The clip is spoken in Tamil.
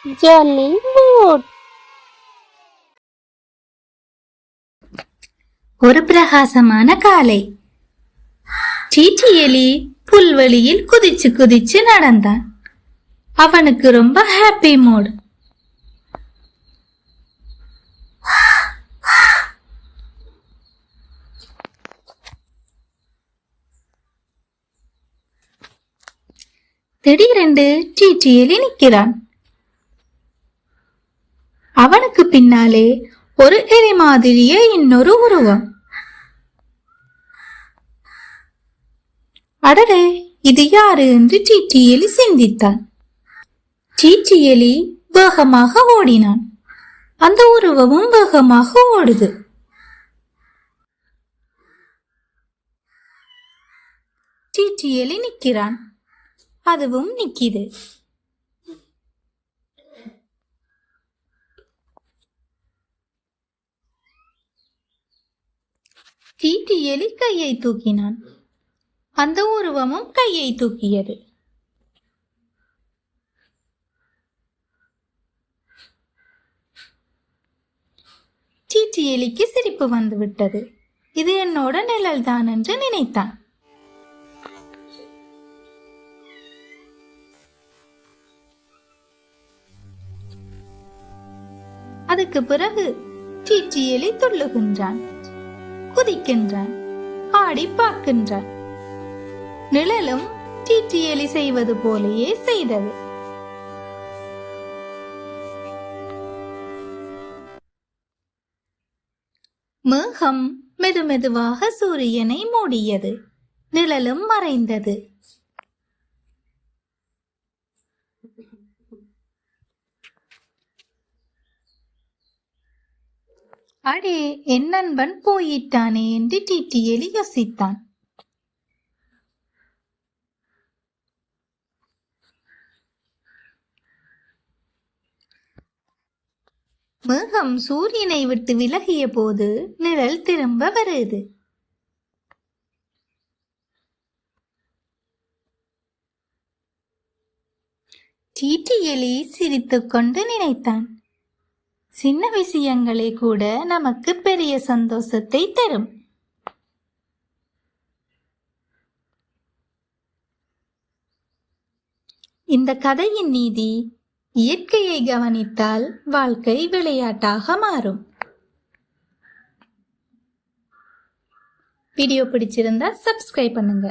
jolly mood. ஒரு பிரகாசமான காலை. சீச்சி எலி புல்வெளியில் குதிச்சு குதிச்சு நடந்தான். அவனுக்கு ரொம்ப ஹாப்பி மூட். திடீரென்று சீச்சி எலி நிற்கிறான். அவனுக்கு பின்னாலே ஒரு எலி மாதிரியே இன்னொரு உருவம். அடடே, இது யாரு என்று சீச்சி எலி சிந்தித்தான். சீச்சி எலி வேகமாக ஓடினான். அந்த உருவமும் வேகமாக ஓடுது. சீச்சி எலி நிற்கிறான். அதுவும் நிக்கிது. சீச்சி எலி கையை தூக்கினான். அந்த உருவமும் கையை தூக்கியது. சீச்சி எலிக்கு சிரிப்பு வந்துவிட்டது. இது என்னோட நிழல் தான் என்று நினைத்தான். அதுக்கு பிறகு சீச்சி எலி துள்ளுகின்றான், குதிக்கின்றான், ஆடி பார்க்கின்றான். நிழலும் சீச்சி எலி செய்வது போலேயே செய்தது. மேகம் மெதுமெதுவாக சூரியனை மூடியது. நிழலும் மறைந்தது. அடே, என் நண்பன் போயிட்டானே என்று சீச்சி எலி யோசித்தான். மேகம் சூரியனை விட்டு விலகிய போது நிழல் திரும்ப வருது. சீச்சி எலி சிரித்துக்கொண்டு நினைத்தான், சின்ன விஷயங்களே கூட நமக்கு பெரிய சந்தோஷத்தை தரும். இந்த கதையின் நீதி, இயற்கையை கவனித்தால் வாழ்க்கை விளையாட்டாக மாறும். வீடியோ பிடிச்சிருந்தா சப்ஸ்கிரைப் பண்ணுங்க.